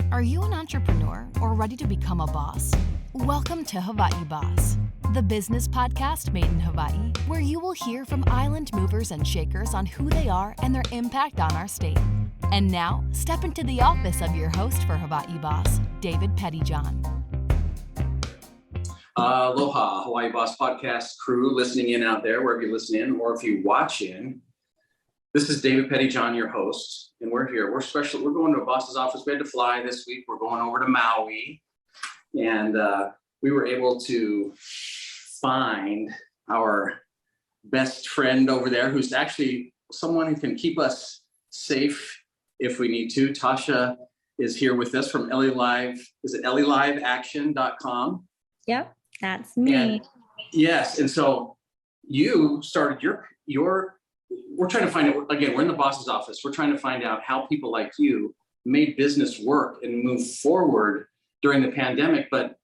Are you an entrepreneur or ready to become a boss? Welcome to Hawaii Boss, the business podcast made in Hawaii, where you will hear from island movers and shakers on who they are and their impact on our state. And now, step into the office of your host for Hawaii Boss, David Pettijohn. Aloha, Hawaii Boss Podcast crew listening in out there, wherever you listen in, or if you watch in. This is David Pettijohn, your host, and we're here. We're special. We're going to a boss's office. We had to fly this week. We're going over to Maui, and we were able to find our best friend over there, who's actually someone who can keep us safe if we need to. Tasha is here with us from LA Live. Is it LALiveAction.com? Yep, that's me. And, yes, and so you started your. We're trying to find out, again, we're in the boss's office. We're trying to find out how people like you made business work and move forward during the pandemic. But,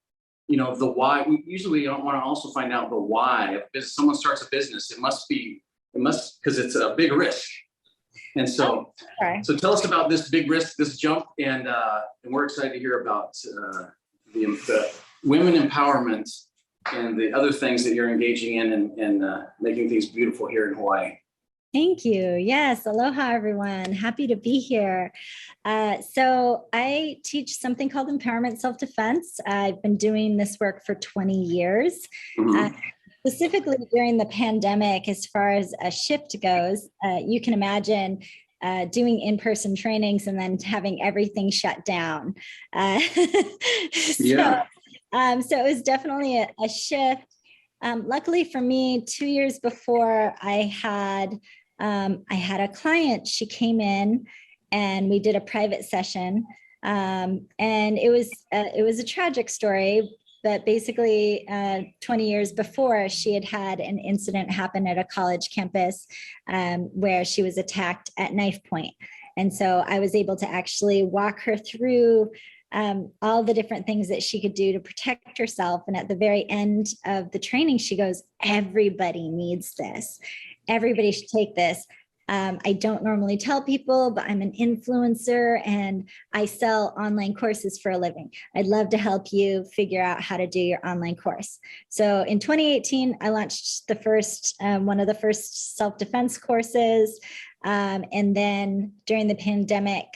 you know, the why, we don't want to also find out the why. If someone starts a business, it must, because it's a big risk. And so, So tell us about this big risk, this jump, and we're excited to hear about the women empowerment and the other things that you're engaging in and making things beautiful here in Hawaii. Thank you. Yes. Aloha, everyone. Happy to be here. So I teach something called empowerment self-defense. I've been doing this work for 20 years. Specifically during the pandemic, as far as a shift goes, you can imagine doing in-person trainings and then having everything shut down. So it was definitely a shift. Luckily for me, 2 years before I had a client. She came in and we did a private session. And it was a tragic story, but basically 20 years before, she had an incident happen at a college campus where she was attacked at knife point. And so I was able to actually walk her through all the different things that she could do to protect herself. And at the very end of the training, she goes, everybody needs this. Everybody should take this. I don't normally tell people, but I'm an influencer and I sell online courses for a living. I'd love to help you figure out how to do your online course. So in 2018, I launched one of the first self-defense courses. And then during the pandemic,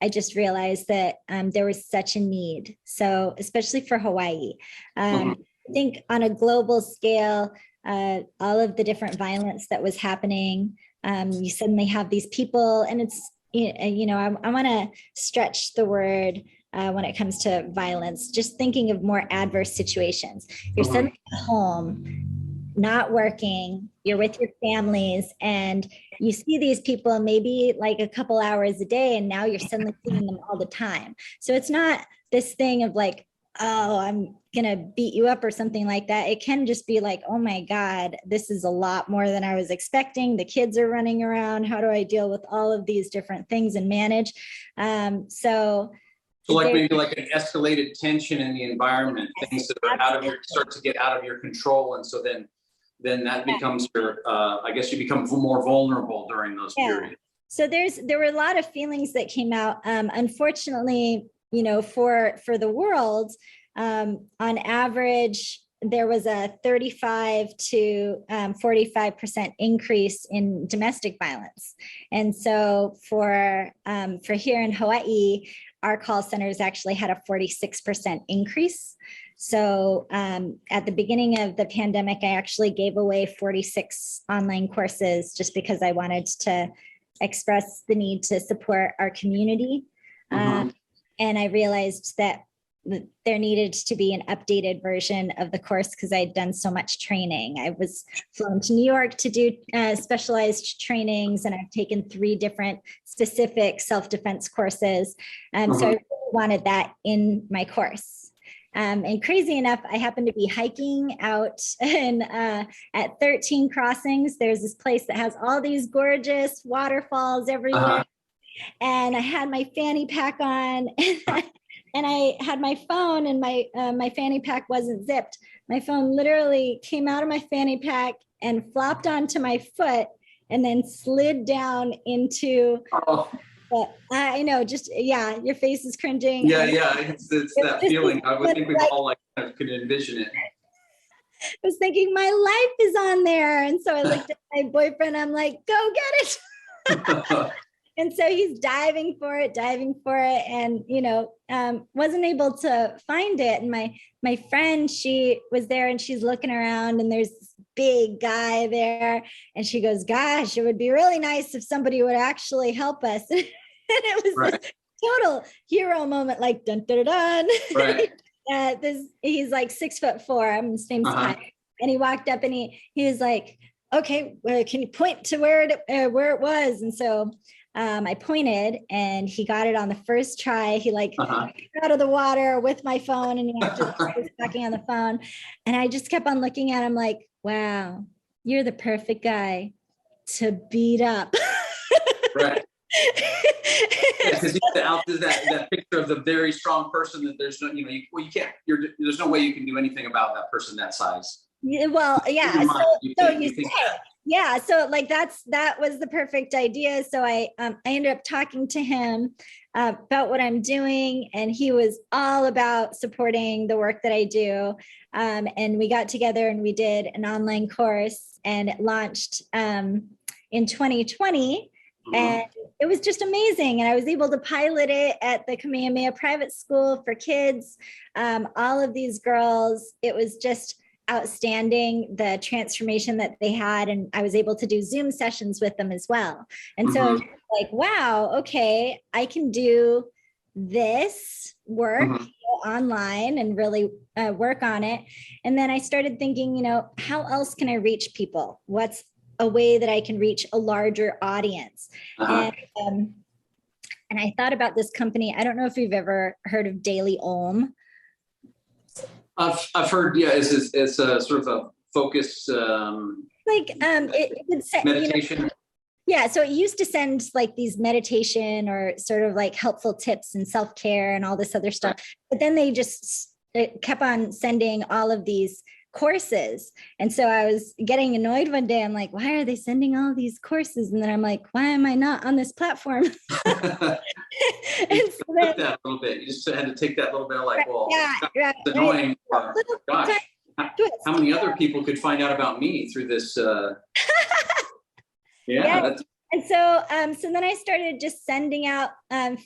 I just realized that there was such a need. So especially for Hawaii, I think on a global scale, all of the different violence that was happening, you suddenly have these people, and it's, I want to stretch the word when it comes to violence, just thinking of more adverse situations. You're suddenly at home, not working, you're with your families, and you see these people maybe like a couple hours a day, and now you're suddenly seeing them all the time. So it's not this thing of like, oh, I'm gonna beat you up or something like that. It can just be like, oh my God, this is a lot more than I was expecting. The kids are running around. How do I deal with all of these different things and manage? So like maybe like an escalated tension in the environment, things that are start to get out of your control. And so then that becomes your, I guess you become more vulnerable during those periods. So there were a lot of feelings that came out. Unfortunately, for the world, on average, there was a 35 to 45% increase in domestic violence. And so for here in Hawaii, our call centers actually had a 46% increase. So at the beginning of the pandemic, I actually gave away 46 online courses just because I wanted to express the need to support our community. And I realized that there needed to be an updated version of the course because I'd done so much training. I was flown to New York to do specialized trainings, and I've taken 3 different specific self-defense courses. So I really wanted that in my course. And crazy enough, I happened to be hiking out at 13 Crossings. There's this place that has all these gorgeous waterfalls everywhere. And I had my fanny pack on and I had my phone, and my fanny pack wasn't zipped. My phone literally came out of my fanny pack and flopped onto my foot and then slid down into But I know, just, yeah, your face is cringing. Yeah, it's that feeling. I would think we've all like kind of could envision it. I was thinking my life is on there. And so I looked at my boyfriend, I'm like, go get it. And so he's diving for it. And, wasn't able to find it. And my friend, she was there and she's looking around and there's this big guy there. And she goes, gosh, it would be really nice if somebody would actually help us. And it was this total hero moment, like dun dun dun. Right. He's like 6'4". His name's Ty. And he walked up and he was like, okay, well, can you point to where it was? And so I pointed and he got it on the first try. He got out of the water with my phone and he was talking on the phone. And I just kept on looking at him like, wow, you're the perfect guy to beat up. Right. Because that picture of the very strong person that there's no, you can't, there's no way you can do anything about that person that size. Well, yeah. Yeah. So like that was the perfect idea. So I ended up talking to him about what I'm doing, and he was all about supporting the work that I do. And we got together and we did an online course, and it launched in 2020. And it was just amazing. And I was able to pilot it at the Kamehameha Private School for kids. All of these girls, it was just outstanding, the transformation that they had. And I was able to do Zoom sessions with them as well. And so I was like, wow, okay, I can do this work online and really work on it. And then I started thinking, how else can I reach people? What's a way that I can reach a larger audience? And I thought about this company. I don't know if you've ever heard of Daily Om. I've heard, yeah, it's a sort of a focus, it would say meditation. Yeah, so it used to send like these meditation or sort of like helpful tips and self-care and all this other stuff. But then they just kept on sending all of these courses. And so I was getting annoyed one day. I'm like, why are they sending all these courses? And then I'm like, why am I not on this platform? And so then, that a little bit. You just had to take that little bit of like, well, it's annoying. Gosh, how many other people could find out about me through this? And so then I started just sending out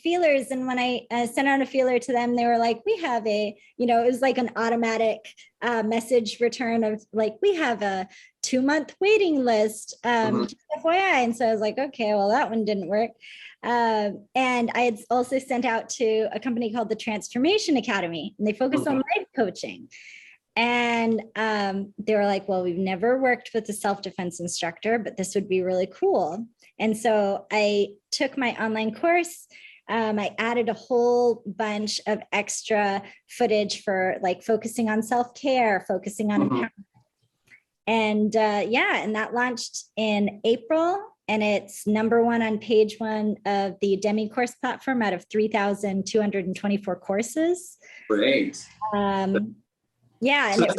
feelers. And when I sent out a feeler to them, they were like, we have it was like an automatic message return of like, we have a 2-month waiting list, just FYI. And so I was like, okay, well, that one didn't work. And I had also sent out to a company called the Transformation Academy, and they focus on life coaching. And they were like, well, we've never worked with a self-defense instructor, but this would be really cool. And so I took my online course. I added a whole bunch of extra footage for like focusing on self-care, focusing on empowerment. And and that launched in April. And it's number 1 on page 1 of the Demi course platform out of 3,224 courses. Great. So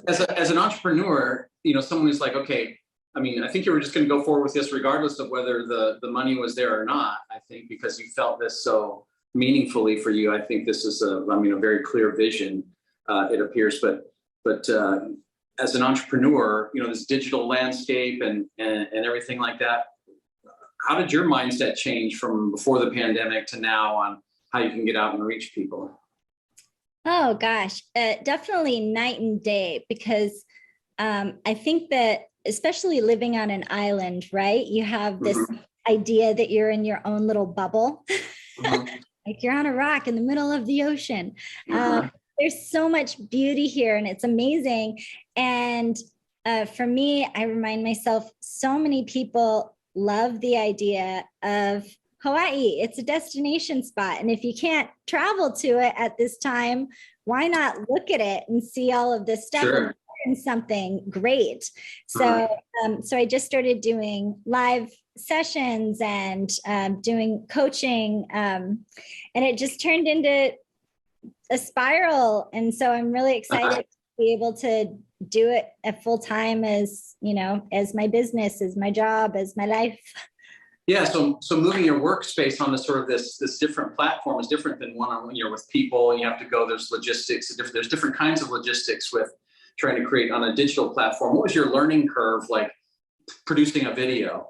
as an entrepreneur, someone who's like, okay, I think you were just going to go forward with this regardless of whether the money was there or not. I think because you felt this so meaningfully for you. I think this is a very clear vision, it appears. But as an entrepreneur, this digital landscape and everything like that, how did your mindset change from before the pandemic to now on how you can get out and reach people? Oh, gosh, definitely night and day, because I think that especially living on an island, right? You have this idea that you're in your own little bubble, like you're on a rock in the middle of the ocean. There's so much beauty here and it's amazing. And for me, I remind myself, so many people love the idea of Hawaii. It's a destination spot. And if you can't travel to it at this time, why not look at it and see all of this stuff and learn something great? So, so I just started doing live sessions and doing coaching. And it just turned into a spiral. And so I'm really excited to be able to do it at full time as, as my business, as my job, as my life. Yeah, so moving your workspace on this sort of this different platform is different than one-on-one. You're with people, and you have to go. There's logistics. There's different kinds of logistics with trying to create on a digital platform. What was your learning curve like producing a video?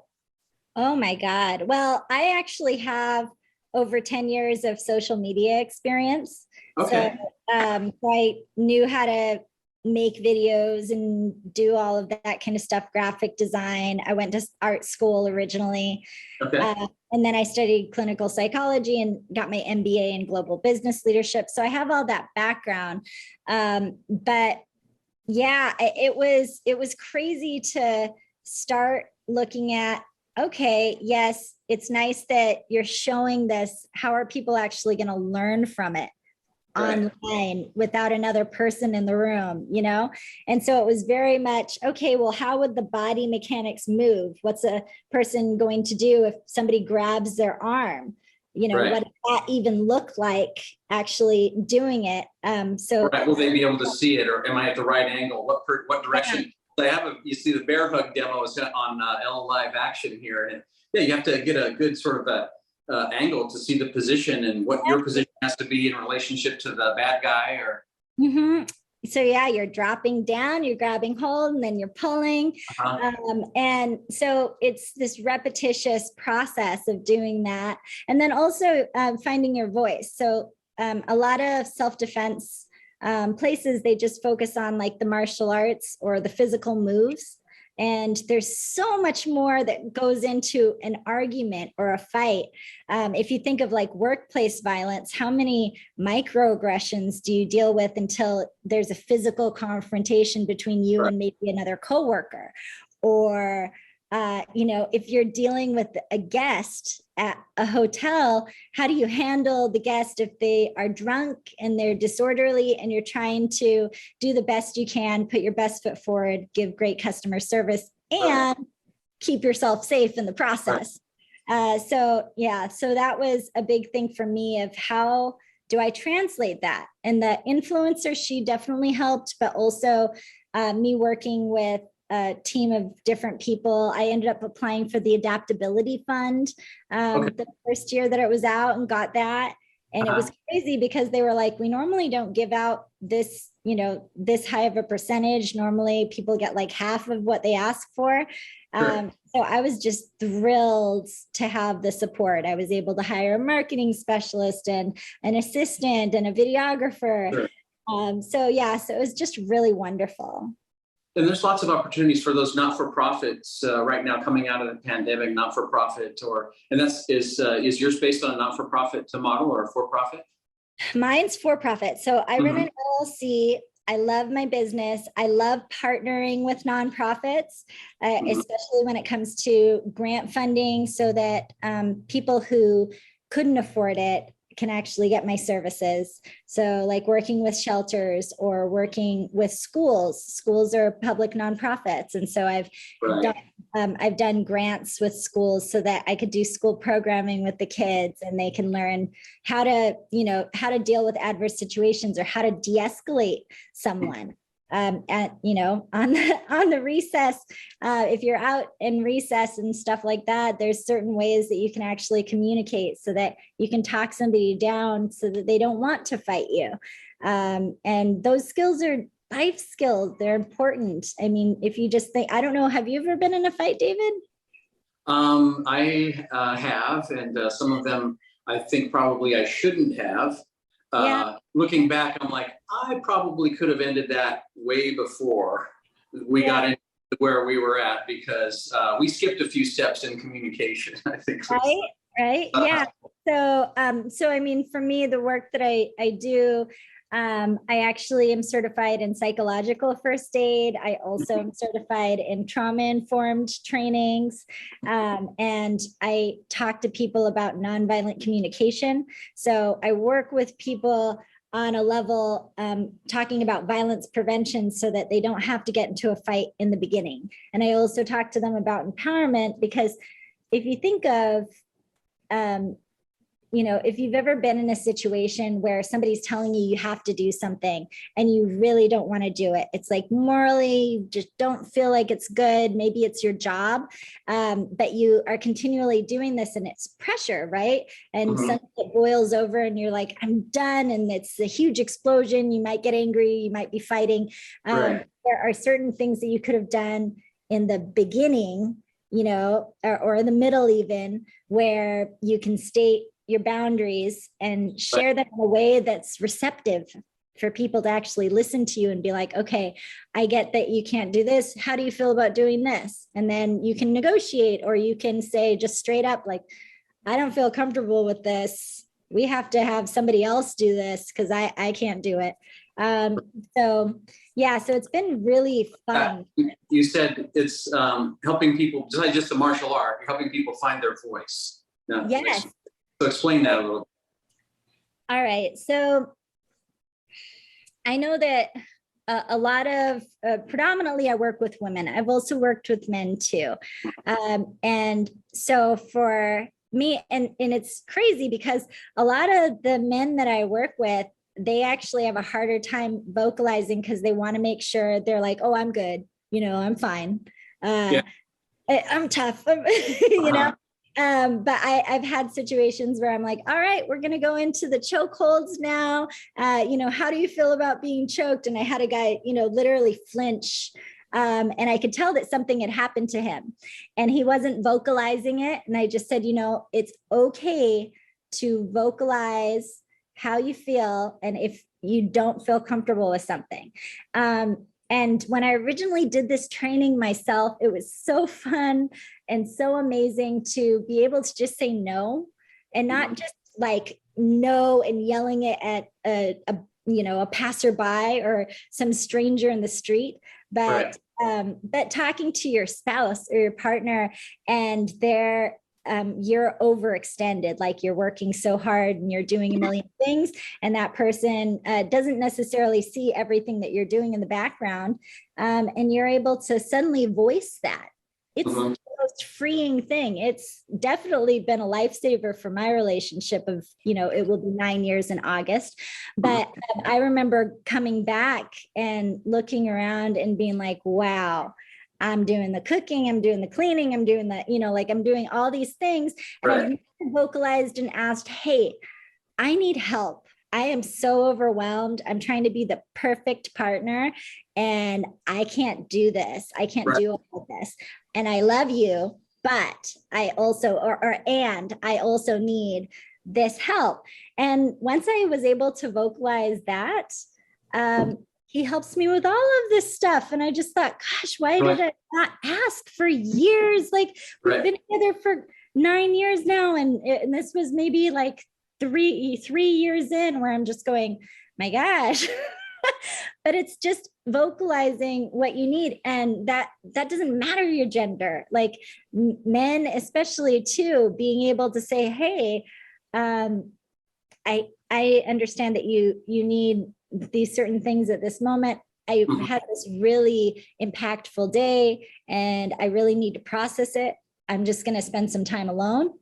Oh my God. Well, I actually have over 10 years of social media experience. Okay. So I knew how to make videos and do all of that kind of stuff, graphic design. I went to art school originally. Okay. And then I studied clinical psychology and got my MBA in global business leadership. So I have all that background. But yeah, it was crazy to start looking at, okay, yes, it's nice that you're showing this. How are people actually going to learn from it online without another person in the room, you know? And so it was very much, okay, well, how would the body mechanics move? What's a person going to do if somebody grabs their arm? You know, what does that even look like actually doing it? So will they be able to see it, or am I at the right angle? What direction? You see the bear hug demo is on Ellen Live Action here. And yeah, you have to get a good sort of angle to see the position and what your position has to be in relationship to the bad guy or. Mm-hmm. So yeah, you're dropping down, you're grabbing hold, and then you're pulling. And so it's this repetitious process of doing that. And then also finding your voice. So a lot of self-defense places, they just focus on like the martial arts or the physical moves. And there's so much more that goes into an argument or a fight. If you think of like workplace violence, how many microaggressions do you deal with until there's a physical confrontation between you and maybe another coworker? Or, you know, if you're dealing with a guest at a hotel, how do you handle the guest if they are drunk and they're disorderly and you're trying to do the best you can, put your best foot forward, give great customer service, and keep yourself safe in the process? So that was a big thing for me of how do I translate that? And the influencer, she definitely helped, but also me working with a team of different people. I ended up applying for the Adaptability Fund the first year that it was out and got that. And it was crazy because they were like, we normally don't give out this, you know, this high of a percentage. Normally people get like half of what they ask for. So I was just thrilled to have the support. I was able to hire a marketing specialist and an assistant and a videographer. So it was just really wonderful. And there's lots of opportunities for those not-for-profits right now coming out of the pandemic, not-for-profit, is yours based on a not-for-profit model or a for-profit? Mine's for-profit. So I run an LLC. I love my business. I love partnering with nonprofits, especially when it comes to grant funding so that people who couldn't afford it can actually get my services. So like working with shelters or working with schools. Schools are public nonprofits. And so I've done grants with schools so that I could do school programming with the kids and they can learn how to deal with adverse situations or how to de-escalate someone. On the recess, if you're out in recess and stuff like that, there's certain ways that you can actually communicate so that you can talk somebody down so that they don't want to fight you. And those skills are life skills. They're important. I mean, if you just think, I don't know, have you ever been in a fight, David? I have, and some of them I think probably I shouldn't have. Looking back, I'm like, I probably could have ended that way before we got into where we were at because we skipped a few steps in communication, I think. Right. Yeah. So I mean, for me, the work that I do, I actually am certified in psychological first aid. I also am certified in trauma-informed trainings. And I talk to people about nonviolent communication. So I work with people on a level talking about violence prevention so that they don't have to get into a fight in the beginning. And I also talk to them about empowerment because if you think of if you've ever been in a situation where somebody's telling you have to do something and you really don't want to do it, it's like morally, you just don't feel like it's good. Maybe it's your job, but you are continually doing this and it's pressure, right? And suddenly it boils over and you're like, I'm done. And it's a huge explosion. You might get angry. You might be fighting. There are certain things that you could have done in the beginning, or in the middle even, where you can state your boundaries and share them in a way that's receptive for people to actually listen to you and be like, okay, I get that you can't do this. How do you feel about doing this? And then you can negotiate, or you can say just straight up, like, I don't feel comfortable with this. We have to have somebody else do this because I can't do it. So it's been really fun. You said it's helping people, besides just the martial art, helping people find their voice. Now, yes. So explain that a little. All right. So I know that a lot of, predominantly I work with women. I've also worked with men too. And so for me, and it's crazy because a lot of the men that I work with, they actually have a harder time vocalizing because they want to make sure they're like, oh, I'm good. I'm fine. I'm tough, but I've had situations where I'm like, all right, we're going to go into the chokeholds now. How do you feel about being choked? And I had a guy, literally flinch. And I could tell that something had happened to him and he wasn't vocalizing it. And I just said, it's okay to vocalize how you feel. And if you don't feel comfortable with something. And when I originally did this training myself, it was so fun and so amazing to be able to just say no, and not just like no and yelling it at a passerby or some stranger in the street, but talking to your spouse or your partner and you're overextended, like you're working so hard and you're doing a million things, and that person doesn't necessarily see everything that you're doing in the background, and you're able to suddenly voice that. It's the most freeing thing. It's definitely been a lifesaver for my relationship of, it will be 9 years in August. But I remember coming back and looking around and being like, wow, I'm doing the cooking, I'm doing the cleaning, I'm doing the, I'm doing all these things. And I vocalized and asked, hey, I need help. I am so overwhelmed. I'm trying to be the perfect partner and I can't do this. I can't do all of this. And I love you, but I also, and I also need this help. And once I was able to vocalize that, he helps me with all of this stuff. And I just thought, gosh, why did I not ask for years? Like we've been together for 9 years now. And this was maybe like three years in where I'm just going, my gosh, but it's just vocalizing what you need. And that doesn't matter your gender, like men, especially too, being able to say, hey, I understand that you need these certain things at this moment. I had this really impactful day and I really need to process it. I'm just going to spend some time alone.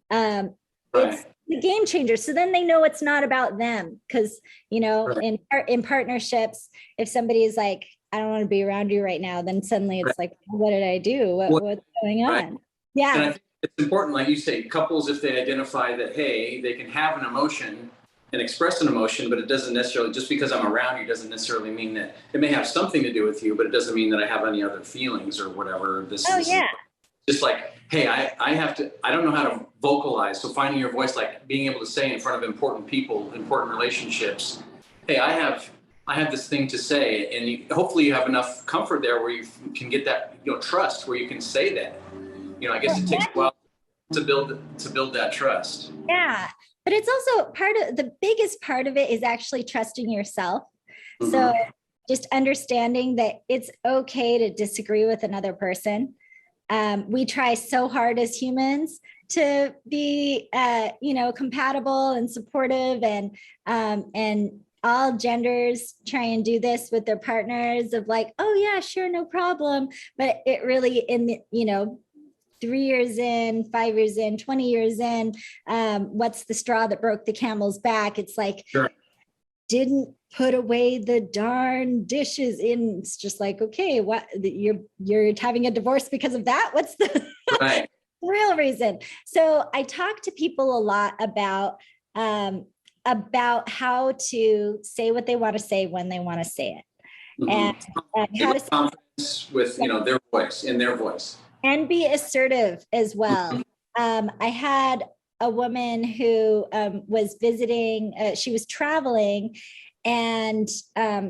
It's the game changer. So then they know it's not about them. Because, in partnerships, if somebody is like, I don't want to be around you right now, then suddenly it's like, what did I do? What's going on? Yeah. And I think it's important, like you say, couples, if they identify that, hey, they can have an emotion and express an emotion, but it doesn't necessarily, just because I'm around you doesn't necessarily mean that it may have something to do with you, but it doesn't mean that I have any other feelings or whatever. This is just like, hey, I don't know how to vocalize. So finding your voice, like being able to say in front of important people, important relationships, hey, I have this thing to say, and hopefully you have enough comfort there where you can get that, trust, where you can say that. I guess it takes a while to build that trust. Yeah. But it's also the biggest part of it is actually trusting yourself. So just understanding that it's okay to disagree with another person. We try so hard as humans to be, compatible and supportive, and all genders try and do this with their partners of like, oh yeah, sure, no problem. But it really, 3 years in, 5 years in, 20 years in, what's the straw that broke the camel's back? It's like, Sure. didn't put away the darn dishes in. It's just like, okay, what, you're having a divorce because of that? What's the Right. real reason? So I talk to people a lot about how to say what they want to say when they want to say it. And how to say confidence with, their voice, in their voice. And be assertive as well. I had a woman who was visiting, she was traveling, and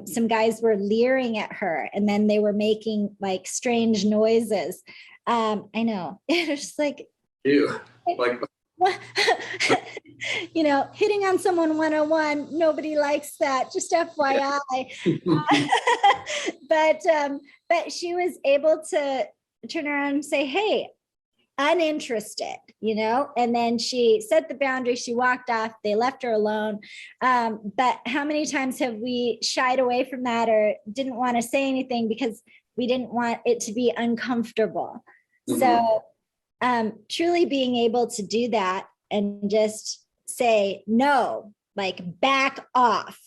some guys were leering at her, and then they were making like strange noises. I know. It was just like, ew. Like, hitting on someone 101, nobody likes that, just FYI. But she was able to turn around and say, hey, uninterested, and then she set the boundary, she walked off, they left her alone. But how many times have we shied away from that or didn't want to say anything because we didn't want it to be uncomfortable? So truly being able to do that and just say no, like back off.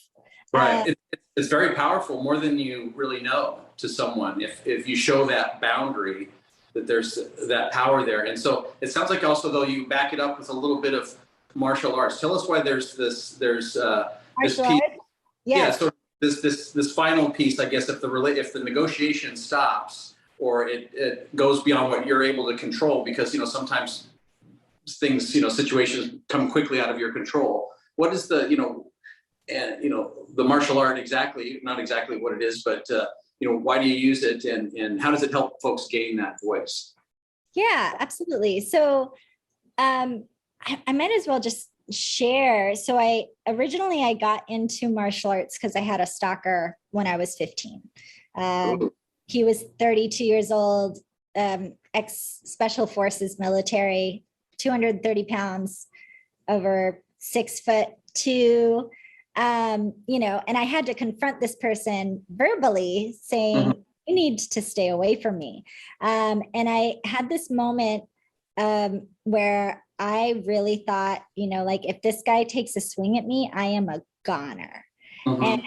Right. It's very powerful, more than you really know, to someone. If you show that boundary, that there's that power there. And so it sounds like also, though, you back it up with a little bit of martial arts. Tell us why there's this piece. Yeah. So this final piece, I guess, if the negotiation stops or it goes beyond what you're able to control, because, sometimes things, situations come quickly out of your control. What is the martial art exactly, not exactly what it is, but, why do you use it, and how does it help folks gain that voice? Yeah, absolutely. So I might as well just share. So I got into martial arts because I had a stalker when I was 15. He was 32 years old, ex-special forces military, 230 pounds, over 6'2". And I had to confront this person verbally saying, you need to stay away from me. And I had this moment where I really thought, if this guy takes a swing at me, I am a goner. And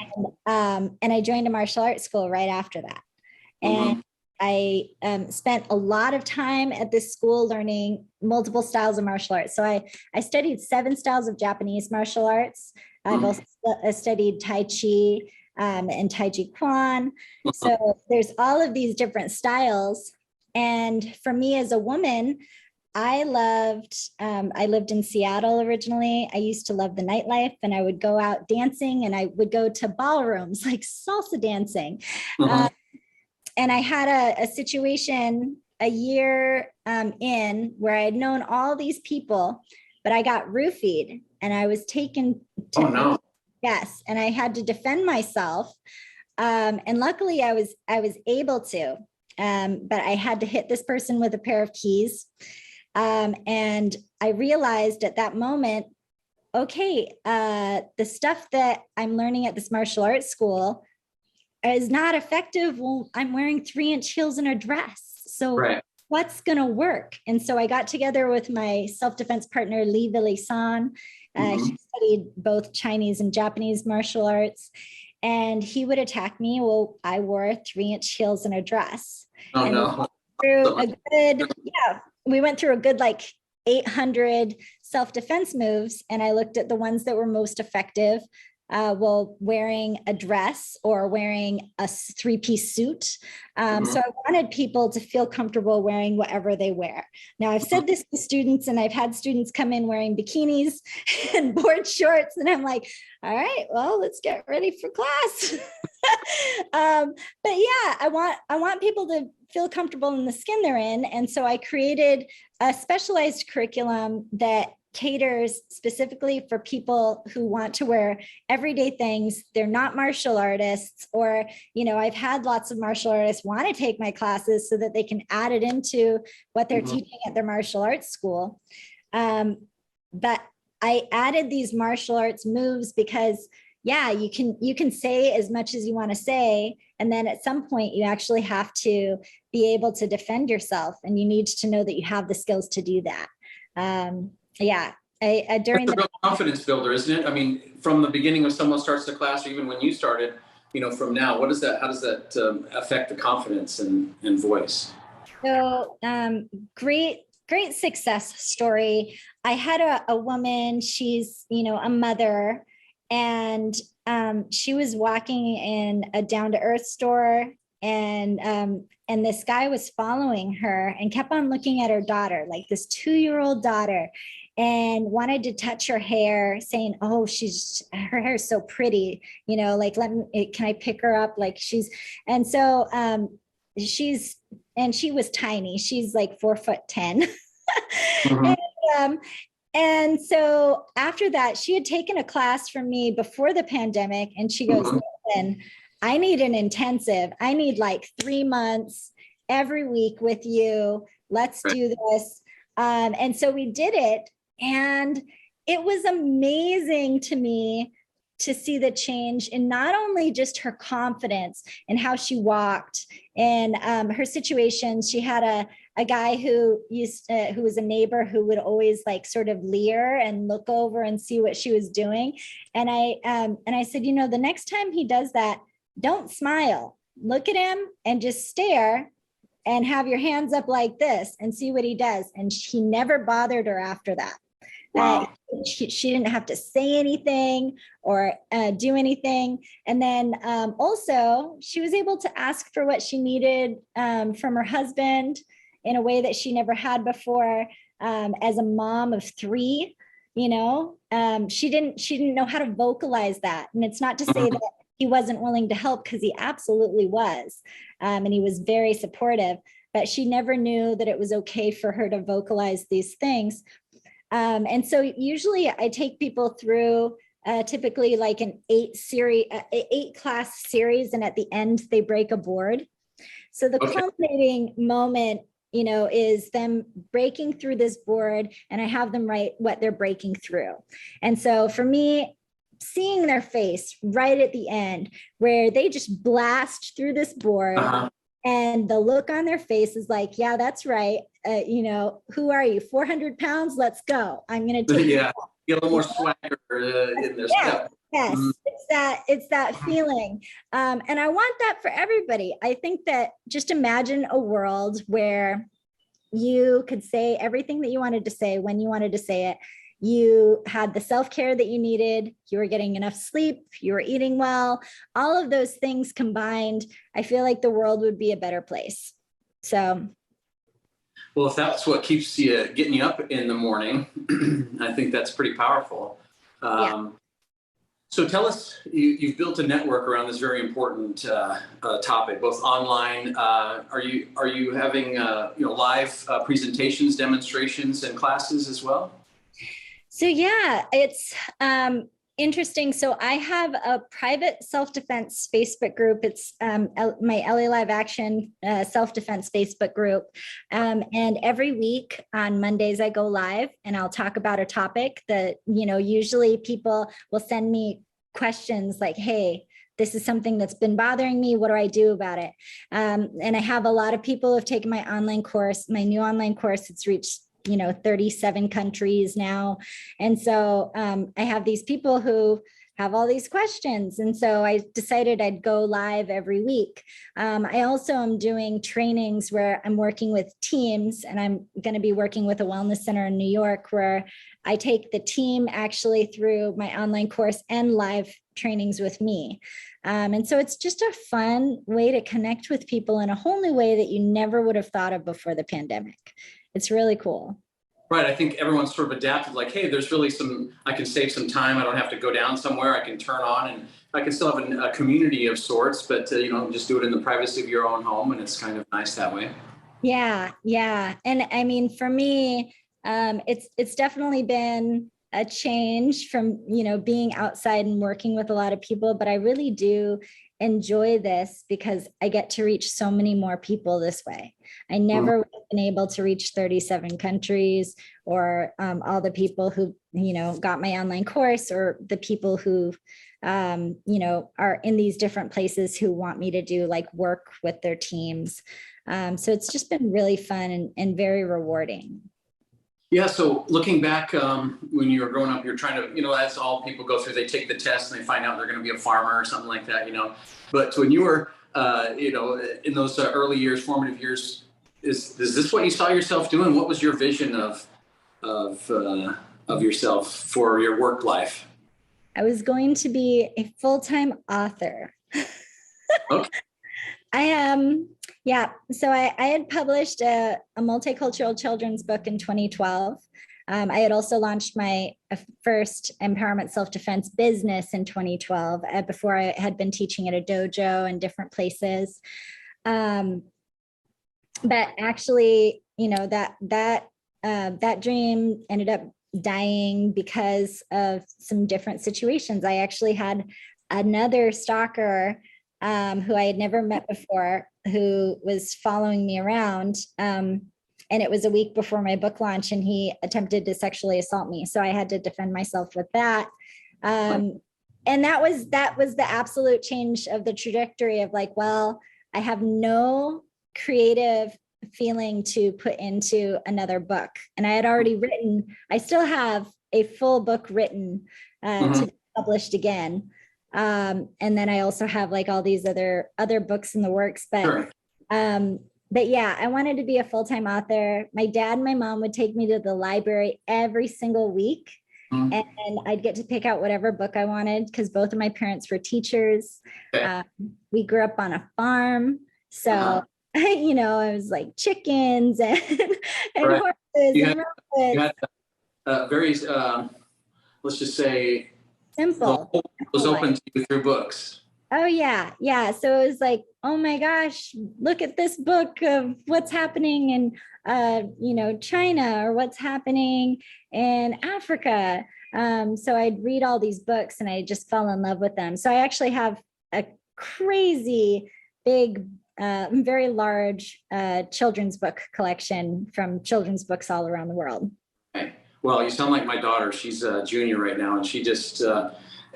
I joined a martial arts school right after that. And I spent a lot of time at this school learning multiple styles of martial arts. So I studied 7 styles of Japanese martial arts. I've also studied Tai Chi and Tai Chi Quan. So there's all of these different styles. And for me as a woman, I lived in Seattle originally. I used to love the nightlife, and I would go out dancing, and I would go to ballrooms like salsa dancing. And I had a situation a year in where I had known all these people, but I got roofied and I was taken to, oh no. Yes, and I had to defend myself. And luckily I was able to, but I had to hit this person with a pair of keys. And I realized at that moment, okay, the stuff that I'm learning at this martial arts school is not effective. Well, I'm wearing 3-inch heels and a dress. So what's going to work? And so I got together with my self-defense partner, Lee Vili-san. He studied both Chinese and Japanese martial arts, and he would attack me. Well, I wore 3-inch heels and a dress. Oh, and no. We went through a good, like 800 self-defense moves. And I looked at the ones that were most effective. Wearing a dress or wearing a 3-piece suit. So I wanted people to feel comfortable wearing whatever they wear. Now, I've said this to students, and I've had students come in wearing bikinis and board shorts, and I'm like, all right, well, let's get ready for class. But yeah, I want people to feel comfortable in the skin they're in. And so I created a specialized curriculum that caters specifically for people who want to wear everyday things. They're not martial artists, or, I've had lots of martial artists want to take my classes so that they can add it into what they're teaching at their martial arts school. But I added these martial arts moves because, you can say as much as you want to say, And then at some point, you actually have to be able to defend yourself, and you need to know that you have the skills to do that. During It's a real confidence builder, isn't it? I mean, from the beginning when someone starts the class, or even when you started, from now, how does that affect the confidence and voice? So great success story. I had a woman, she's, a mother, and she was walking in a down to earth store, and this guy was following her and kept on looking at her daughter, like this 2-year-old daughter, and wanted to touch her hair, saying, "Oh, her hair is so pretty, like, can I pick her up?" Like and so she was tiny. She's like 4'10". Mm-hmm. And so after that, she had taken a class from me before the pandemic, and she goes, "Listen, I need an intensive. I need like 3 months every week with you. Let's do this." And so we did it. And it was amazing to me to see the change in not only just her confidence and how she walked and her situation. She had a guy who was a neighbor who would always like sort of leer and look over and see what she was doing. And I said, the next time he does that, don't smile, look at him and just stare and have your hands up like this and see what he does. And he never bothered her after that. Wow. She didn't have to say anything or do anything. And then also she was able to ask for what she needed from her husband in a way that she never had before. As a mom of 3, she didn't know how to vocalize that. And it's not to say that he wasn't willing to help, because he absolutely was. And he was very supportive, but she never knew that it was okay for her to vocalize these things. And so usually I take people through typically like an 8-class series, and at the end they break a board. So the culminating moment, is them breaking through this board, and I have them write what they're breaking through. And so for me, seeing their face right at the end, where they just blast through this board, and the look on their face is like, yeah, that's right. Who are you? 400 pounds? Let's go. I'm going to take get a little more swagger in this. Yeah. Yes, it's that feeling. And I want that for everybody. I think that just imagine a world where you could say everything that you wanted to say when you wanted to say it. You had the self-care that you needed. You were getting enough sleep. You were eating well. All of those things combined, I feel like the world would be a better place. So. Well, if that's what keeps you getting you up in the morning, I think that's pretty powerful. So tell us, you've built a network around this very important topic, both online. Are you having live presentations, demonstrations, and classes as well? So yeah, it's interesting. So I have a private self-defense Facebook group. It's my LA Live Action self-defense Facebook group. And every week on Mondays, I go live and I'll talk about a topic that, usually people will send me questions like, hey, this is something that's been bothering me. What do I do about it? And I have a lot of people who have taken my online course, my new online course. It's reached 37 countries now. And so I have these people who have all these questions. And so I decided I'd go live every week. I also am doing trainings where I'm working with teams, and I'm going to be working with a wellness center in New York where I take the team actually through my online course and live trainings with me. And so it's just a fun way to connect with people in a whole new way that you never would have thought of before the pandemic. It's really cool. Right. I think everyone's sort of adapted, like, hey, there's really I can save some time. I don't have to go down somewhere. I can turn on, and I can still have a community of sorts, but, just do it in the privacy of your own home. And it's kind of nice that way. Yeah. Yeah. And I mean, for me, it's definitely been a change from, being outside and working with a lot of people, but I really do enjoy this because I get to reach so many more people this way. I never would have been able to reach 37 countries or all the people who, got my online course, or the people who are in these different places who want me to do like work with their teams. So it's just been really fun and very rewarding. Yeah. So looking back, when you were growing up, you're trying to, as all people go through, they take the test and they find out they're going to be a farmer or something like that, But when you were, in those early years, formative years, is this what you saw yourself doing? What was your vision of yourself for your work life? I was going to be a full-time author. Okay. I am. Yeah. So I had published a multicultural children's book in 2012. I had also launched my first empowerment self-defense business in 2012 before I had been teaching at a dojo and different places. But actually, that dream ended up dying because of some different situations. I actually had another stalker who I had never met before, who was following me around. And it was a week before my book launch, and he attempted to sexually assault me. So I had to defend myself with that. And that was the absolute change of the trajectory of like, well, I have no creative feeling to put into another book. And I had already I still have a full book written to be published again. And then I also have like all these other books in the works, but yeah, I wanted to be a full-time author. My dad and my mom would take me to the library every single week, and I'd get to pick out whatever book I wanted because both of my parents were teachers. We grew up on a farm, so I was like chickens and horses and you had very let's just say simple. The whole was open to you through books. Oh yeah. Yeah. So it was like, oh my gosh, look at this book of what's happening in, China, or what's happening in Africa. So I'd read all these books and I just fell in love with them. So I actually have a crazy big, very large children's book collection from children's books all around the world. Okay. Well, you sound like my daughter. She's a junior right now, and she just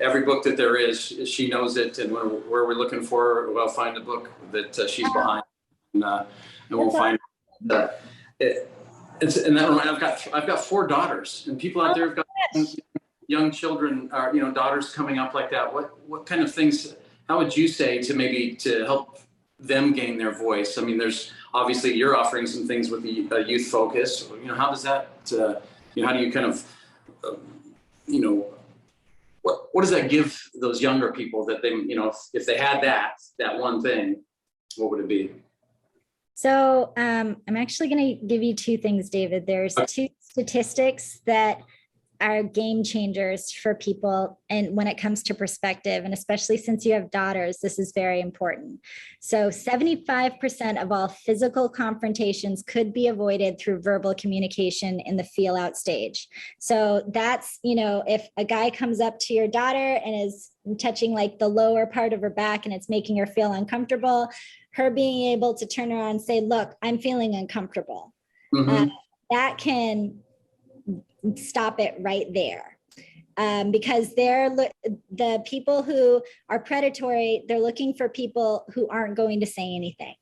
every book that there is, she knows it. And where we're looking for, we'll find the book that she's behind, and we'll find it. And that I've got 4 daughters, and people out there have got young children, daughters coming up like that. What kind of things? How would you say to help them gain their voice? I mean, there's obviously you're offering some things with the youth focus. How does that? How do you kind of, what does that give those younger people that they, if they had that one thing, what would it be? So I'm actually going to give you 2 things, David. There's 2 statistics that are game changers for people. And when it comes to perspective, and especially since you have daughters, this is very important. So 75% of all physical confrontations could be avoided through verbal communication in the feel out stage. So that's, if a guy comes up to your daughter and is touching like the lower part of her back and it's making her feel uncomfortable, her being able to turn around and say, look, I'm feeling uncomfortable. That can stop it right there. Because the people who are predatory, they're looking for people who aren't going to say anything.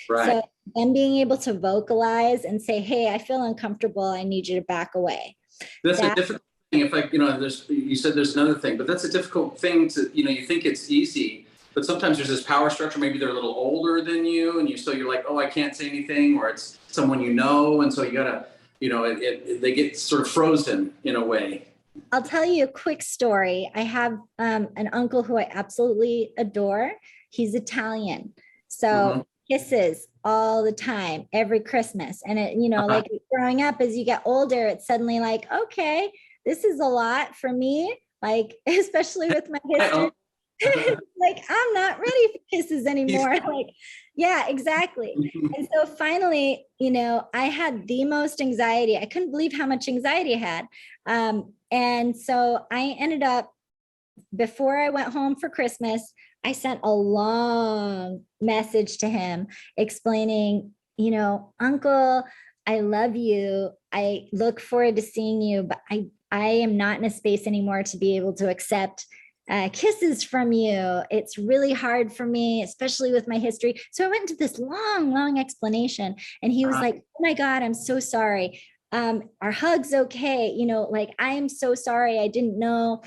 Right. So them being able to vocalize and say, hey, I feel uncomfortable. I need you to back away. That's a difficult thing. If you said there's another thing, but that's a difficult thing to, you think it's easy, but sometimes there's this power structure. Maybe they're a little older than you, and you're like, oh, I can't say anything, or it's someone and so you gotta, they get sort of frozen in a way. I'll tell you a quick story. I have an uncle who I absolutely adore. He's Italian. So kisses all the time, every Christmas. And it, like growing up, as you get older, it's suddenly like, okay, this is a lot for me. Like, especially with my history. Like, I'm not ready for kisses anymore. Like, yeah, exactly. And so finally, I had the most anxiety. I couldn't believe how much anxiety I had. And so I ended up, before I went home for Christmas, I sent a long message to him explaining, Uncle, I love you. I look forward to seeing you, but I am not in a space anymore to be able to accept kisses from you. It's really hard for me, especially with my history. So I went into this long, long explanation, and he was like, oh my God, I'm so sorry. Our hug's okay. Like, I am so sorry. I didn't know.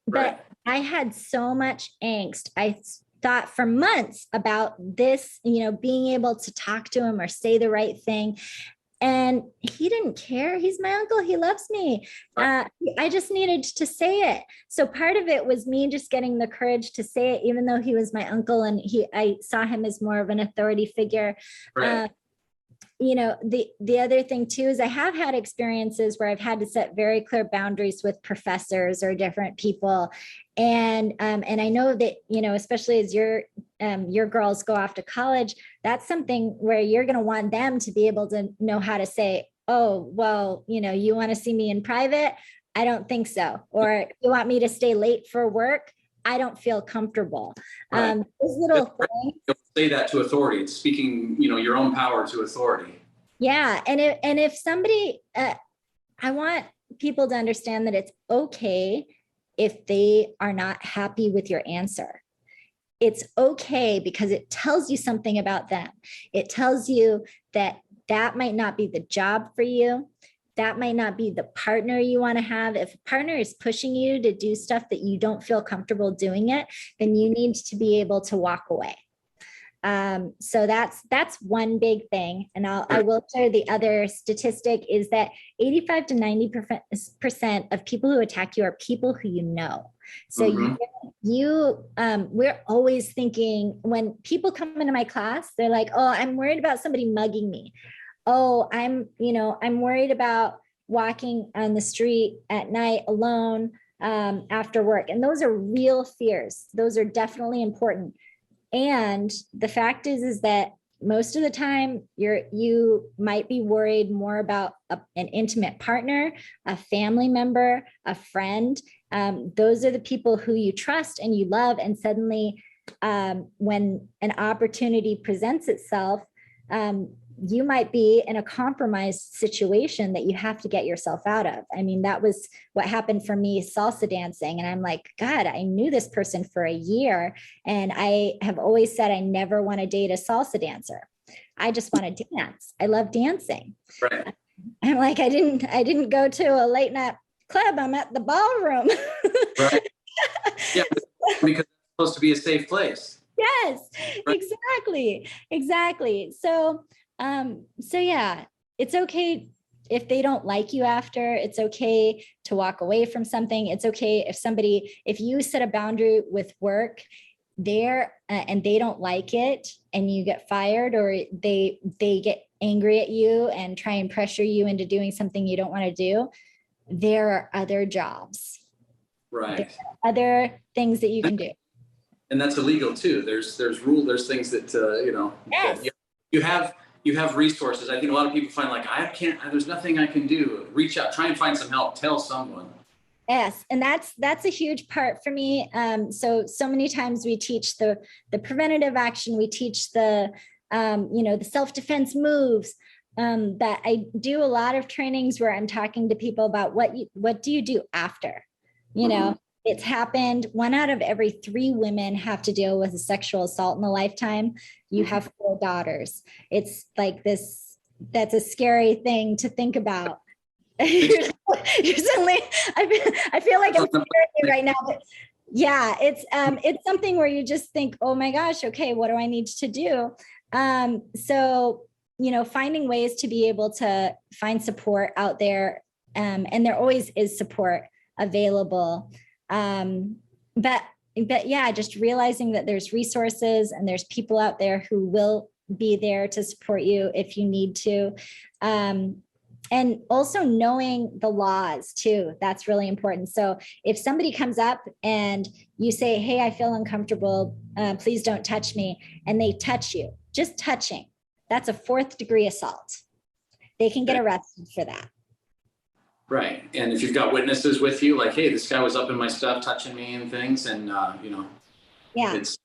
But I had so much angst. I thought for months about this, being able to talk to him or say the right thing. And he didn't care. He's my uncle. He loves me. I just needed to say it. So part of it was me just getting the courage to say it, even though he was my uncle and I saw him as more of an authority figure. Right. The other thing too is I have had experiences where I've had to set very clear boundaries with professors or different people. And I know that, especially as your girls go off to college, that's something where you're going to want them to be able to know how to say, oh, well, you want to see me in private? I don't think so. Or you want me to stay late for work? I don't feel comfortable. Right. Those little things. Don't say that to authority. It's speaking, your own power to authority. Yeah. And if somebody, I want people to understand that it's okay if they are not happy with your answer. It's okay because it tells you something about them. It tells you that might not be the job for you. That might not be the partner you want to have. If a partner is pushing you to do stuff that you don't feel comfortable doing it, then you need to be able to walk away. So that's one big thing. And I will share the other statistic is that 85 to 90% of people who attack you are people who you know. So we're always thinking, when people come into my class, they're like, oh, I'm worried about somebody mugging me. Oh, I'm worried about walking on the street at night alone after work. And those are real fears. Those are definitely important. And the fact is that most of the time you might be worried more about an intimate partner, a family member, a friend. Those are the people who you trust and you love. And suddenly when an opportunity presents itself, you might be in a compromised situation that you have to get yourself out of. I mean, that was what happened for me salsa dancing. And I'm like, God, I knew this person for a year. And I have always said, I never want to date a salsa dancer. I just want to dance. I love dancing. Right. I'm like, I didn't go to a late night club. I'm at the ballroom. Right. Yeah, because it's supposed to be a safe place. Yes, Right. Exactly. So yeah, it's okay if they don't like you after. It's okay to walk away from something. It's okay if you set a boundary with work there and they don't like it and you get fired, or they get angry at you and try and pressure you into doing something you don't want to do. There are other jobs. Right. There are other things that you can do. And that's illegal too. There's there's things that, Yes. that you have resources. I think a lot of people find like, there's nothing I can do. Reach out, try and find some help, tell someone. Yes. And that's a huge part for me. So many times we teach the preventative action. We teach the self-defense moves. That I do a lot of trainings where I'm talking to people about what do you do after, it's happened. 1 out of every 3 women have to deal with a sexual assault in a lifetime. You have 4 daughters. It's like this, that's a scary thing to think about. You're suddenly, I feel like I'm scaring you right now, but yeah, it's something where you just think, oh my gosh, okay, what do I need to do? So, finding ways to be able to find support out there. And there always is support available. But yeah, just realizing that there's resources and there's people out there who will be there to support you if you need to. And also knowing the laws too, that's really important. So if somebody comes up and you say, hey, I feel uncomfortable, please don't touch me, and they touch you, just touching, that's a 4th degree assault. They can get arrested for that. Right. And if you've got witnesses with you, like, hey, this guy was up in my stuff, touching me and things, and it's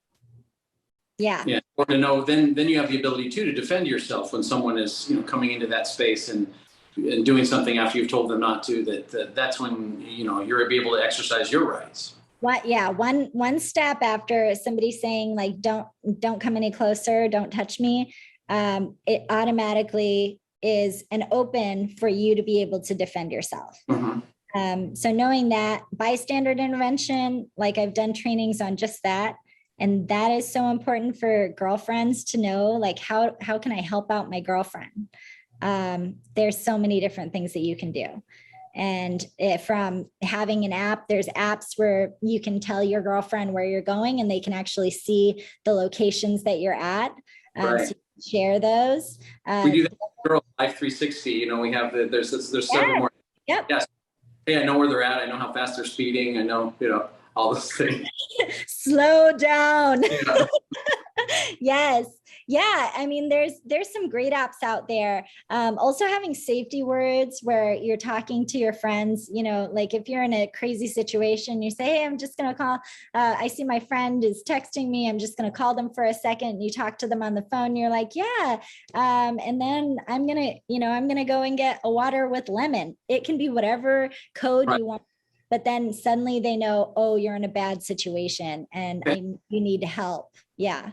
important to know. Then you have the ability to defend yourself when someone is coming into that space and doing something after you've told them not to. That's when you're able to exercise your rights. one step after somebody saying like, don't come any closer, don't touch me, it automatically is an open for you to be able to defend yourself. So knowing that bystander intervention, like I've done trainings on just that. And that is so important for girlfriends to know, like, how can I help out my girlfriend? There's so many different things that you can do. And from having an app, there's apps where you can tell your girlfriend where you're going and they can actually see the locations that you're at. So you can share those. We do that Girl Life 360. You know, we have there's several more. Yep. Yes. Hey, I know where they're at. I know how fast they're speeding. I know, all those things. Slow down. Yeah. Yes. Yeah. I mean, there's some great apps out there. Also having safety words where you're talking to your friends, like if you're in a crazy situation, you say, hey, I'm just going to call, I see my friend is texting me. I'm just going to call them for a second. You talk to them on the phone. You're like, yeah. And then I'm going to go and get a water with lemon. It can be whatever code you want. But then suddenly they know, oh, you're in a bad situation and you need help. Yeah.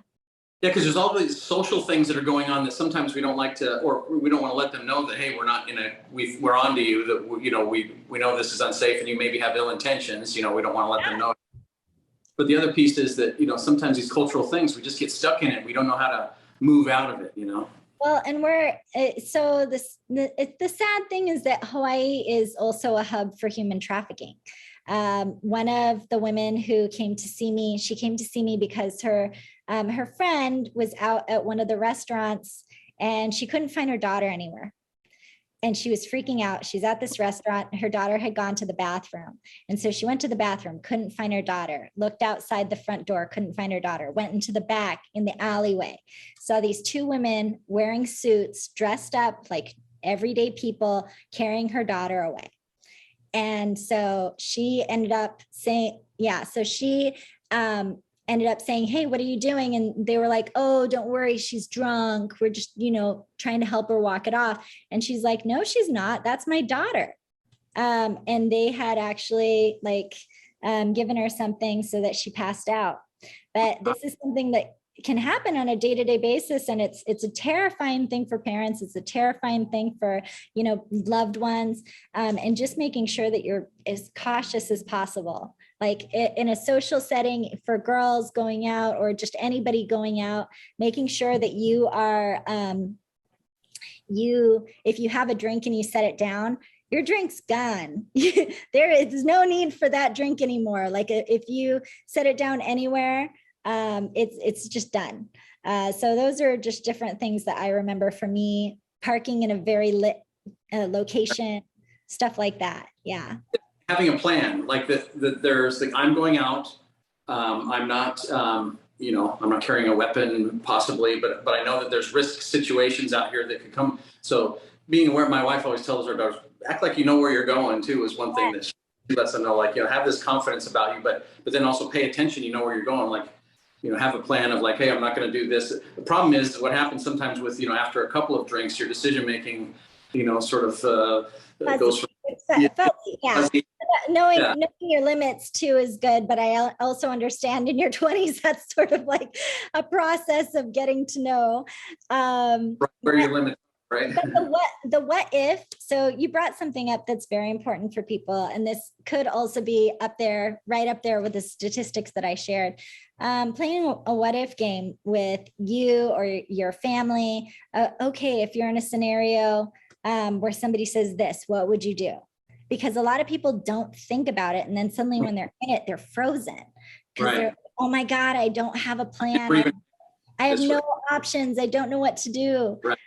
Yeah, because there's all these social things that are going on that sometimes we don't like to, or we don't want to let them know that, hey, we're not we're on to you, that, we know this is unsafe and you maybe have ill intentions, we don't want to let them know. But the other piece is that, sometimes these cultural things, we just get stuck in it. We don't know how to move out of it, Well, and the sad thing is that Hawaii is also a hub for human trafficking. One of the women who came to see me because her friend was out at one of the restaurants and she couldn't find her daughter anywhere. And she was freaking out. She's at this restaurant. Her daughter had gone to the bathroom. And so she went to the bathroom, couldn't find her daughter, looked outside the front door, couldn't find her daughter, went into the back in the alleyway, saw these two women wearing suits, dressed up like everyday people, carrying her daughter away. And so she ended up saying, ended up saying, hey, what are you doing? And they were like, oh, don't worry, she's drunk. We're just, trying to help her walk it off. And she's like, no, she's not. That's my daughter. And they had actually given her something so that she passed out. But this is something that can happen on a day-to-day basis. And it's a terrifying thing for parents. It's a terrifying thing for, loved ones. And just making sure that you're as cautious as possible. Like in a social setting for girls going out or just anybody going out, making sure that you are, if you have a drink and you set it down, your drink's gone. There is no need for that drink anymore. Like if you set it down anywhere, it's just done. So those are just different things that I remember for me, parking in a very lit location, stuff like that. Yeah. Having a plan, like there's I'm going out. I'm not, I'm not carrying a weapon possibly, but I know that there's risk situations out here that could come. So being aware, my wife always tells her daughters, act like you know where you're going too, is one thing that she lets them know, have this confidence about you, but then also pay attention, where you're going, have a plan of hey, I'm not going to do this. The problem is what happens sometimes with, after a couple of drinks, your decision-making, sort of goes from, Knowing your limits too is good, but I also understand in your 20s, that's sort of like a process of getting to know. Where your limits are, right? But the what if, so you brought something up that's very important for people. And this could also be right up there with the statistics that I shared. Playing a what if game with you or your family. Okay, if you're in a scenario where somebody says this, what would you do? Because a lot of people don't think about it. And then suddenly when they're in it, they're frozen. Because they're, oh my God, I don't have a plan. I have no options. I don't know what to do. Right.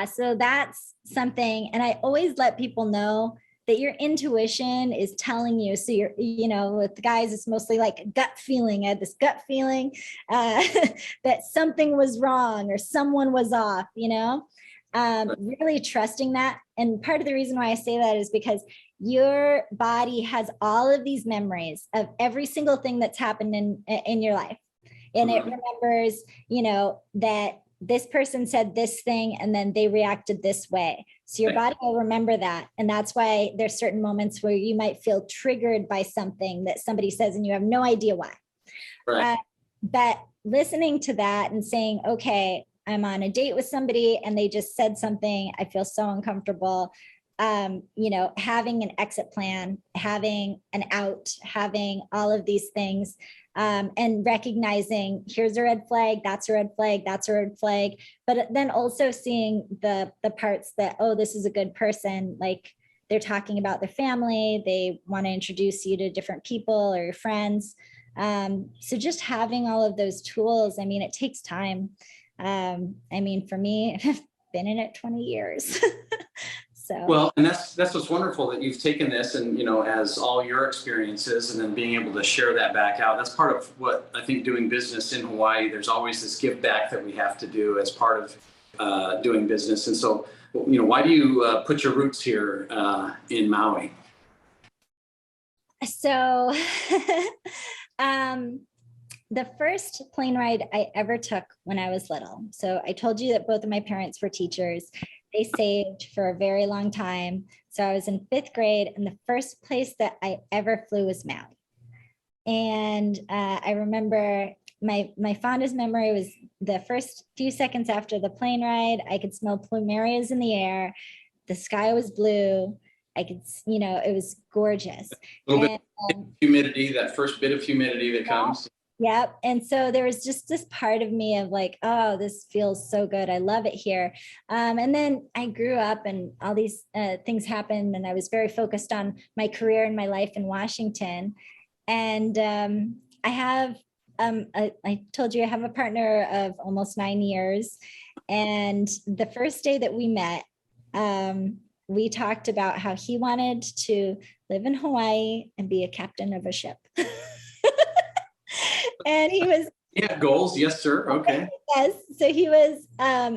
So that's something. And I always let people know that your intuition is telling you. So you're, with the guys, it's mostly like a gut feeling. I had this gut feeling that something was wrong or someone was off, really trusting that. And part of the reason why I say that is because your body has all of these memories of every single thing that's happened in your life. And it remembers, that this person said this thing and then they reacted this way. So your body will remember that. And that's why there's certain moments where you might feel triggered by something that somebody says and you have no idea why. Right. But listening to that and saying, okay, I'm on a date with somebody and they just said something, I feel so uncomfortable. Having an exit plan, having an out, having all of these things, and recognizing here's a red flag, that's a red flag, that's a red flag. But then also seeing the parts that, oh, this is a good person. Like they're talking about their family. They want to introduce you to different people or your friends. So just having all of those tools, I mean, it takes time. For me, I've been in it 20 years. So. Well, and that's what's wonderful, that you've taken this and, as all your experiences and then being able to share that back out. That's part of what I think doing business in Hawaii, there's always this give back that we have to do as part of doing business. And so, why do you put your roots here in Maui? So the first plane ride I ever took when I was little. So I told you that both of my parents were teachers. They saved for a very long time. So I was in 5th grade and the first place that I ever flew was Maui. And I remember my fondest memory was the first few seconds after the plane ride. I could smell plumerias in the air. The sky was blue. I could, it was gorgeous. A little bit of humidity, that first bit of humidity that comes. Yep. And so there was just this part of me of like, oh, this feels so good. I love it here. And then I grew up and all these things happened and I was very focused on my career and my life in Washington. And I have, I told you I have a partner of almost 9 years. And the first day that we met, we talked about how he wanted to live in Hawaii and be a captain of a ship. And he was goals. Yes, sir. Okay. Yes. So he was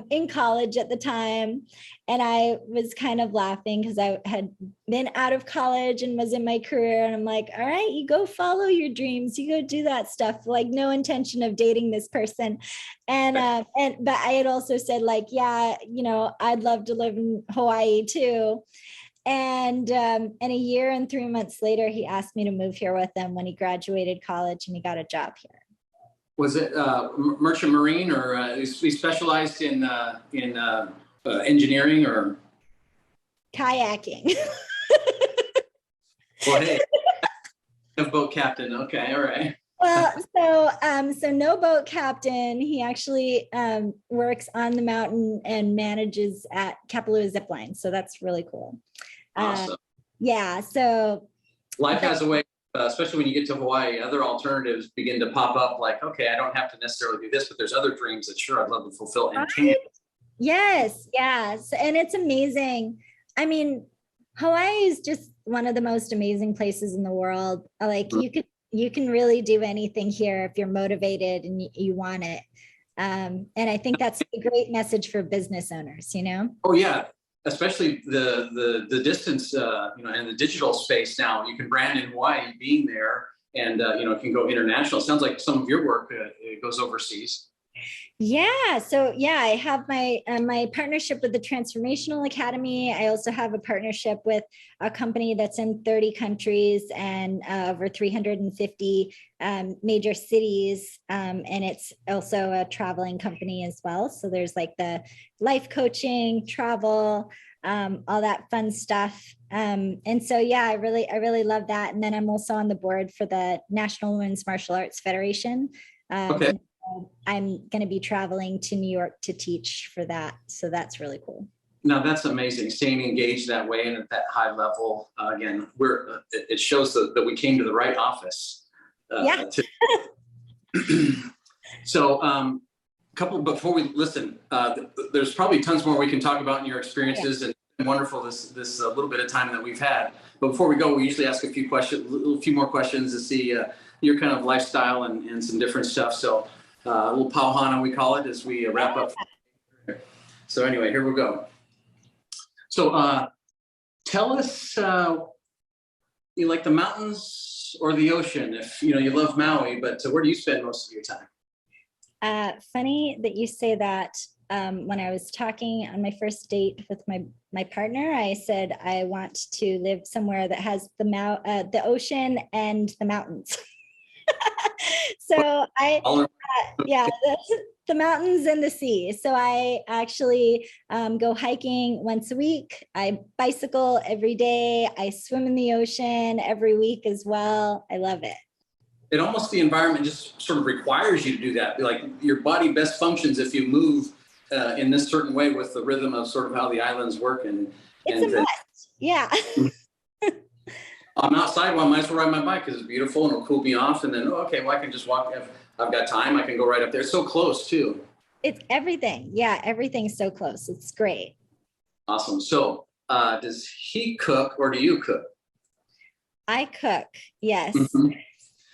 in college at the time. And I was kind of laughing because I had been out of college and was in my career. And I'm like, all right, you go follow your dreams. You go do that stuff. Like no intention of dating this person. And but I had also said like, yeah, I'd love to live in Hawaii too. And a year and 3 months later, he asked me to move here with him when he graduated college and he got a job here. Was it merchant marine, or he specialized in engineering or kayaking? Well, hey, boat captain. Okay, all right. Well, so no boat captain. He actually works on the mountain and manages at Kapalua Zipline. So that's really cool. Awesome. Yeah. So life has a way, especially when you get to Hawaii, other alternatives begin to pop up. Like, okay, I don't have to necessarily do this, but there's other dreams that sure I'd love to fulfill and can. Yes. And it's amazing. I mean, Hawaii is just one of the most amazing places in the world. Like you can really do anything here if you're motivated and you want it. And I think that's a great message for business owners, Oh yeah. Especially the distance, and the digital space now. You can brand in Hawaii being there, and it can go international. It sounds like some of your work it goes overseas. Yeah. So I have my partnership with the Transformational Academy. I also have a partnership with a company that's in 30 countries and over 350 major cities. And it's also a traveling company as well. So there's like the life coaching, travel, all that fun stuff. And so, I really love that. And then I'm also on the board for the National Women's Martial Arts Federation. Okay. I'm going to be traveling to New York to teach for that. So that's really cool. Now that's amazing. Staying engaged that way and at that high level. Again, it shows that we came to the right office. So couple, before we listen, there's probably tons more we can talk about in your experiences, and wonderful this little bit of time that we've had. But before we go, we usually ask a few more questions to see your kind of lifestyle and some different stuff. So a little pauhana, we call it, as we wrap up. So anyway, here we go. So tell us, you like the mountains or the ocean? If you love Maui, but where do you spend most of your time? Funny that you say that. When I was talking on my first date with my partner, I said I want to live somewhere that has the ocean and the mountains. So yeah, the mountains and the sea. So I actually go hiking once a week. I bicycle every day. I swim in the ocean every week as well. I love it. It almost, the environment just sort of requires you to do that. Like your body best functions if you move in this certain way with the rhythm of sort of how the islands work. It's a must. Yeah. I'm outside, well, I might as well ride my bike because it's beautiful and it'll cool me off. And then, okay, well, I can just walk. If I've got time, I can go right up there. It's so close too. It's everything. Yeah, everything's so close. It's great. Awesome. So does he cook or do you cook? I cook, yes. Mm-hmm.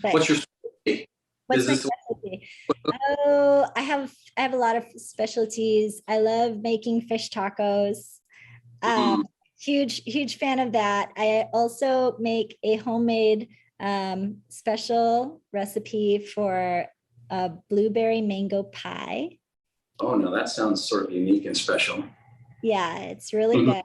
But what's your specialty? what's my specialty? Oh, I have a lot of specialties. I love making fish tacos. Huge fan of that. I also make a homemade special recipe for a blueberry mango pie. Oh no, that sounds sort of unique and special. Yeah, it's really good.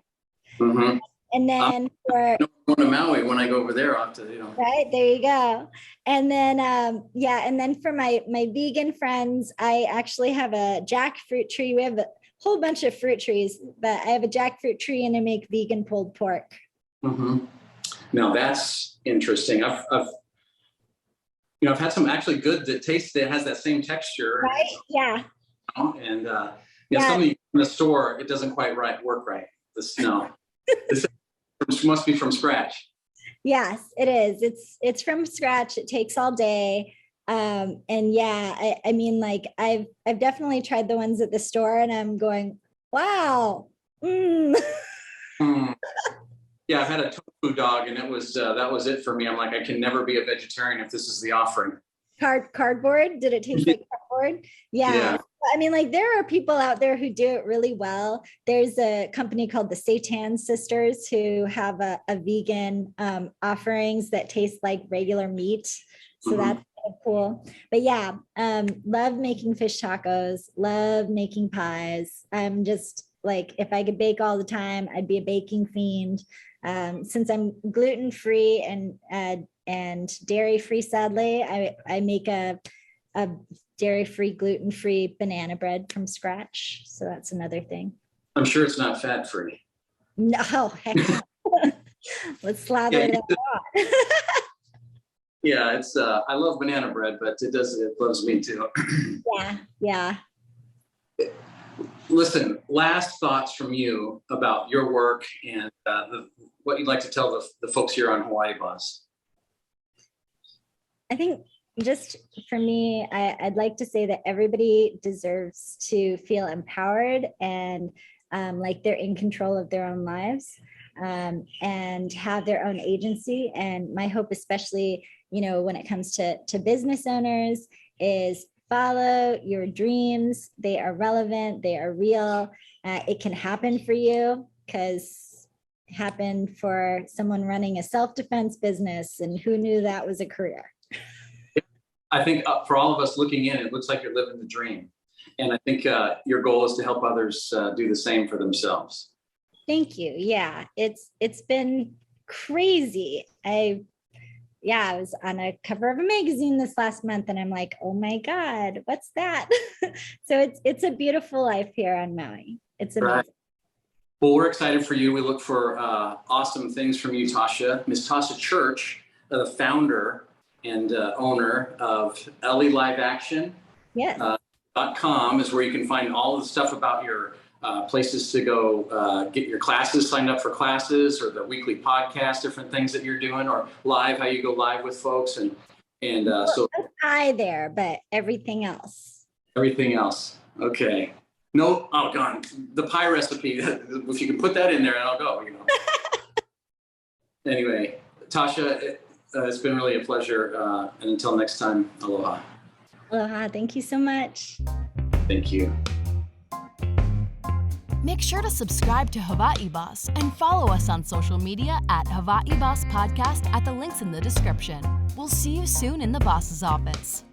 Mm-hmm. And then for going to Maui, when I go over there, I'll have to, right, there you go. And then and then for my vegan friends, I actually have a jackfruit tree. We have a whole bunch of fruit trees, but I have a jackfruit tree and I make vegan pulled pork. Mm-hmm. Now that's interesting. I've had some actually good that taste that has that same texture. Right? Yeah. And some of you in the store, it doesn't quite work right. The snow. This must be from scratch. Yes, it is. It's from scratch. It takes all day. And yeah, I mean, like I've definitely tried the ones at the store and I'm going, wow. Yeah, I've had a tofu dog and it was that was it for me. I'm like, I can never be a vegetarian if this is the offering. Cardboard? Did it taste like cardboard? Yeah. I mean, like there are people out there who do it really well. There's a company called the Seitan Sisters who have a vegan offerings that taste like regular meat. So that's kind of cool. But yeah, love making fish tacos, love making pies. I'm just like, if I could bake all the time, I'd be a baking fiend. Since I'm gluten-free and dairy-free, sadly, I make a dairy-free, gluten-free banana bread from scratch. So that's another thing. I'm sure it's not fat-free. No, heck no. Let's slather that on. Yeah, it's I love banana bread, but it loves me too. Yeah. Listen, last thoughts from you about your work and what you'd like to tell the folks here on Hawaii Boss. I think just for me, I'd like to say that everybody deserves to feel empowered and like they're in control of their own lives and have their own agency. And my hope, especially, when it comes to business owners, is follow your dreams. They are relevant. They are real. It can happen for you because it happened for someone running a self-defense business. And who knew that was a career? I think for all of us looking in, it looks like you're living the dream. And I think your goal is to help others do the same for themselves. Thank you. Yeah, it's been crazy. I was on a cover of a magazine this last month and I'm like, oh my God, what's that? So it's a beautiful life here on Maui. It's amazing. Right. Well, we're excited for you. We look for awesome things from you, Tasha. Miss Tasha Church, the founder and owner of LE Live Action. Yes. .com is where you can find all of the stuff about your places to go get your classes, signed up for classes, or the weekly podcast, different things that you're doing, or live, how you go live with folks. And so hi there, but everything else. Everything else. Okay. No, oh God, the pie recipe, if you can put that in there and I'll go, Anyway, Tasha, it's been really a pleasure. And until next time, aloha. Aloha. Thank you so much. Thank you. Make sure to subscribe to Hawaii Boss and follow us on social media at Hawaii Boss Podcast at the links in the description. We'll see you soon in the boss's office.